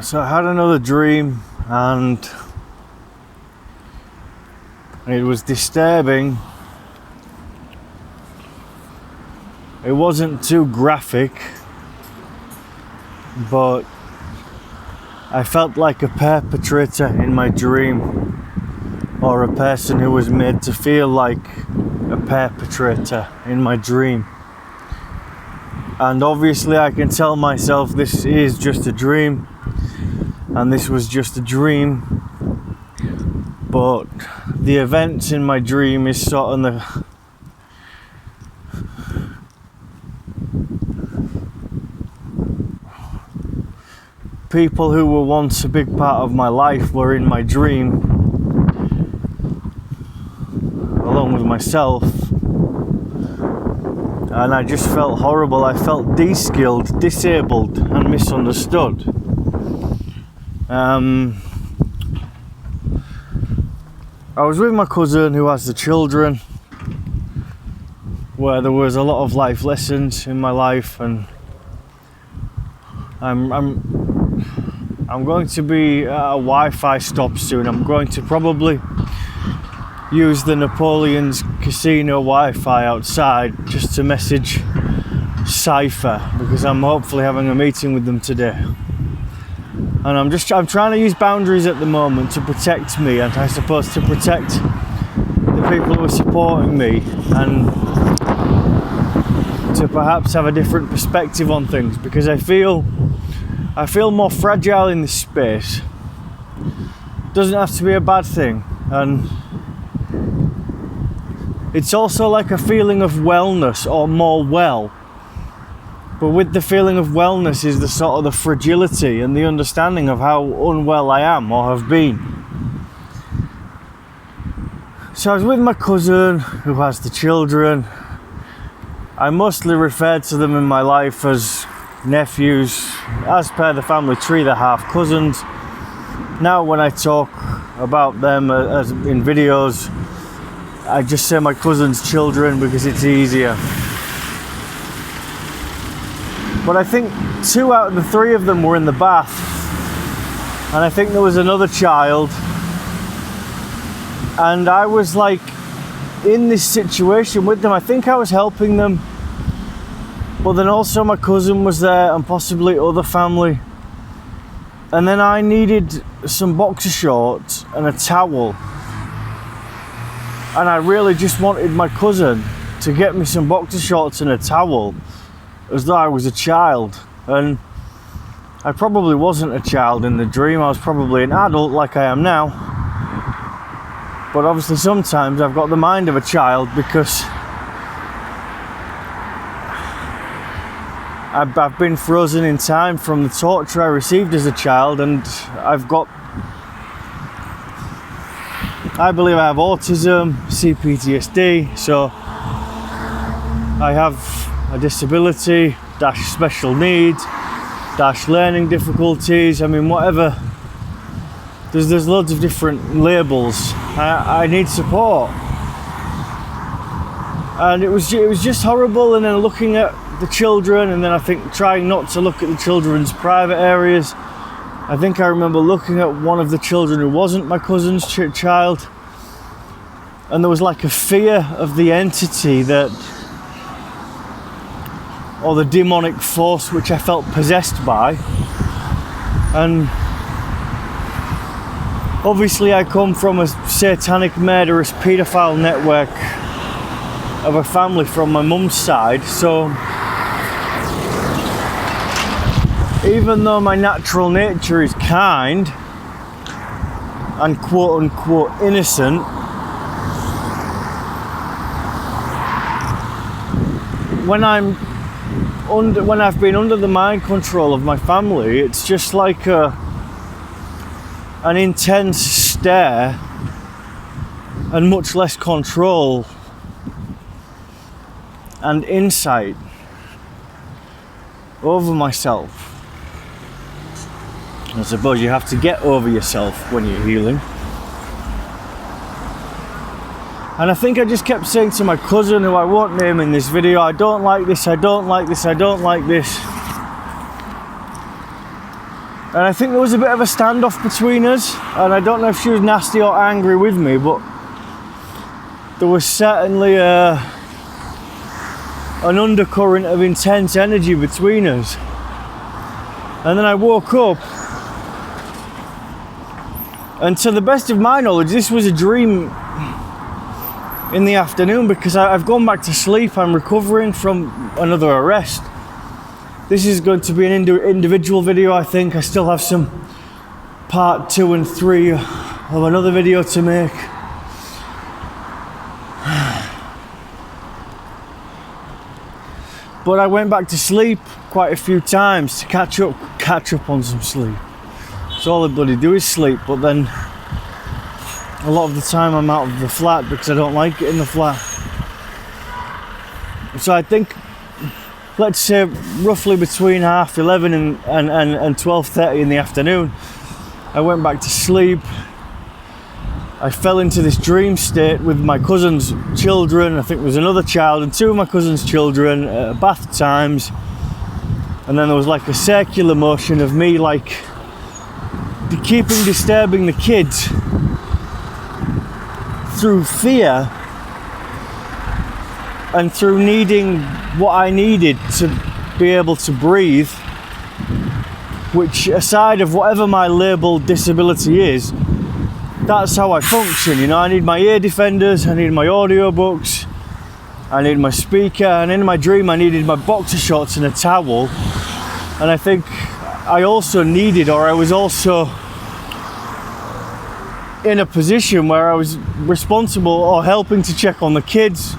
So I had another dream, and it was disturbing. It wasn't too graphic, but I felt like a perpetrator in my dream, or a person who was made to feel like a perpetrator in my dream. And obviously I can tell myself this is just a dream, and this was just a dream, but the events in my dream is sort of the people who were once a big part of my life were in my dream, along with myself, and I just felt horrible. I felt de-skilled, disabled, and misunderstood. I was with my cousin who has the children, where there was a lot of life lessons in my life, and I'm going to be at a Wi-Fi stop soon. I'm going to probably use the Napoleon's casino Wi-Fi outside just to message Cypher, because I'm hopefully having a meeting with them today. And I'm trying to use boundaries at the moment to protect me, and I suppose to protect the people who are supporting me, and to perhaps have a different perspective on things, because I feel more fragile in this space. Doesn't have to be a bad thing, and it's also like a feeling of wellness, or more well. But with the feeling of wellness is the sort of the fragility and the understanding of how unwell I am or have been. So I was with my cousin who has the children. I mostly referred to them in my life as nephews. As per the family tree, they're half cousins. Now when I talk about them as in videos, I just say my cousin's children because it's easier. But I think 2 out of the 3 of them were in the bath, and I think there was another child, and I was like in this situation with them. I think I was helping them, but then also my cousin was there, and possibly other family, and then I needed some boxer shorts and a towel, and I really just wanted my cousin to get me some boxer shorts and a towel, as though I was a child. And I probably wasn't a child in the dream. I was probably an adult like I am now, but obviously sometimes I've got the mind of a child, because I've been frozen in time from the torture I received as a child, and I believe I have autism, CPTSD, so I have a disability, / special needs, / learning difficulties. I mean, whatever. There's loads of different labels. I need support, and it was just horrible. And then looking at the children, and then I think trying not to look at the children's private areas. I think I remember looking at one of the children who wasn't my cousin's child, and there was like a fear of the entity or the demonic force which I felt possessed by. And obviously I come from a Satanic Murderous Paedophile Network of a family from my mum's side, so even though my natural nature is kind and quote unquote innocent, when I've been under the mind control of my family, it's just like an intense stare and much less control and insight over myself. I suppose you have to get over yourself when you're healing. And I think I just kept saying to my cousin, who I won't name in this video, I don't like this, I don't like this, I don't like this. And I think there was a bit of a standoff between us, and I don't know if she was nasty or angry with me, but there was certainly an undercurrent of intense energy between us. And then I woke up, and to the best of my knowledge, this was a dream in the afternoon, because I've gone back to sleep. I'm recovering from another arrest. This is going to be an individual video, I think. I still have some part 2 and 3 of another video to make. But I went back to sleep quite a few times to catch up on some sleep. So all I bloody do is sleep, but then a lot of the time I'm out of the flat because I don't like it in the flat. So I think, let's say roughly between 11:30 and 12:30 in the afternoon, I went back to sleep. I fell into this dream state with my cousin's children. I think there was another child and 2 of my cousin's children at bath times. And then there was like a circular motion of me like keeping disturbing the kids through fear and through needing what I needed to be able to breathe, which, aside of whatever my labelled disability is, that's how I function. You know, I need my ear defenders, I need my audio books, I need my speaker, and in my dream I needed my boxer shorts and a towel. And I think I also needed, or I was also in a position where I was responsible or helping to check on the kids,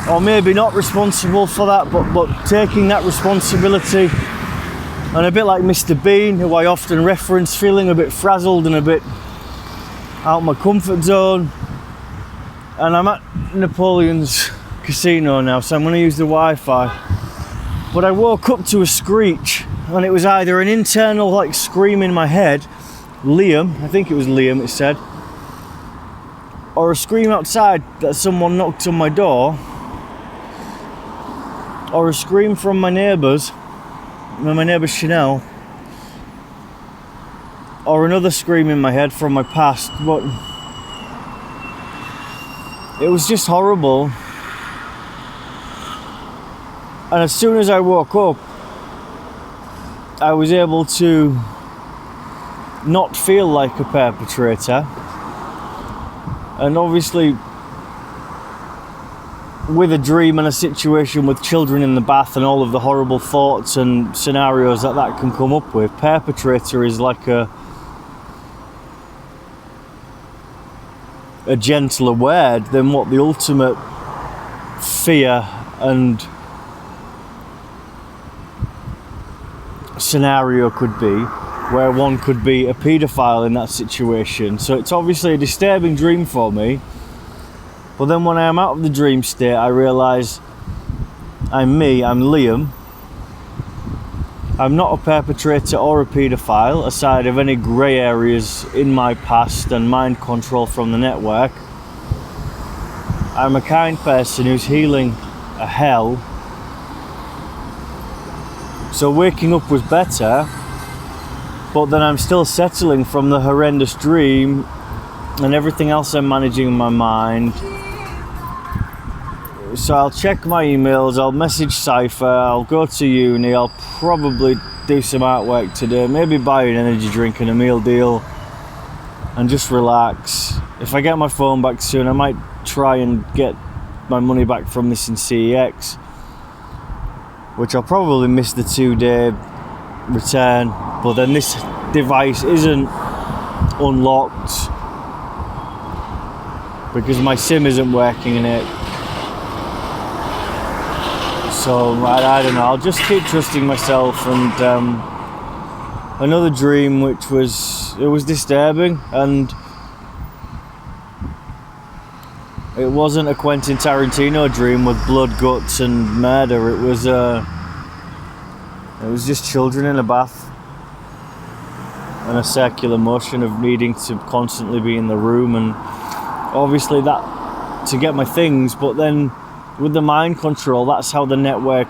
or maybe not responsible for that, but taking that responsibility. And a bit like Mr. Bean, who I often reference, feeling a bit frazzled and a bit out of my comfort zone. And I'm at Napoleon's casino now, so I'm going to use the Wi-Fi. But I woke up to a screech, and it was either an internal like scream in my head, Liam, I think it was Liam it said, or a scream outside that someone knocked on my door, or a scream from my neighbour Chanel, or another scream in my head from my past. But it was just horrible. And as soon as I woke up, I was able to not feel like a perpetrator. And obviously, with a dream and a situation with children in the bath and all of the horrible thoughts and scenarios that can come up with, perpetrator is like a gentler word than what the ultimate fear and scenario could be, where one could be a paedophile in that situation. So it's obviously a disturbing dream for me. But then when I am out of the dream state, I realise I'm me, I'm Liam. I'm not a perpetrator or a paedophile, aside of any grey areas in my past and mind control from the network. I'm a kind person who's healing a hell. So waking up was better, but then I'm still settling from the horrendous dream and everything else I'm managing in my mind. So I'll check my emails, I'll message Cypher, I'll go to uni, I'll probably do some artwork today, maybe buy an energy drink and a meal deal and just relax. If I get my phone back soon, I might try and get my money back from this in CEX, which I'll probably miss the 2-day return, but then this device isn't unlocked because my SIM isn't working in it. So I don't know, I'll just keep trusting myself. And another dream which was disturbing, and it wasn't a Quentin Tarantino dream with blood, guts and murder. It was just children in a bath and a circular motion of needing to constantly be in the room, and obviously that to get my things. But then with the mind control, that's how the network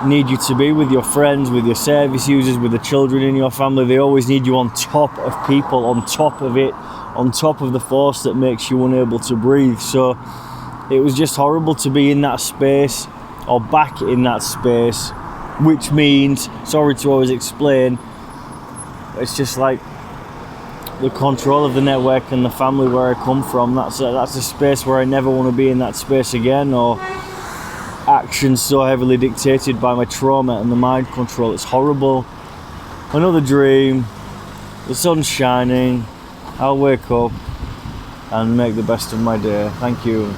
need you to be with your friends, with your service users, with the children in your family. They always need you on top of people, on top of it, on top of the force that makes you unable to breathe. So it was just horrible to be in that space, or back in that space, which means, sorry to always explain, it's just like the control of the network and the family where I come from. That's a space where I never want to be in that space again, or actions so heavily dictated by my trauma and the mind control. It's horrible. Another dream, the sun's shining, I'll wake up and make the best of my day. Thank you.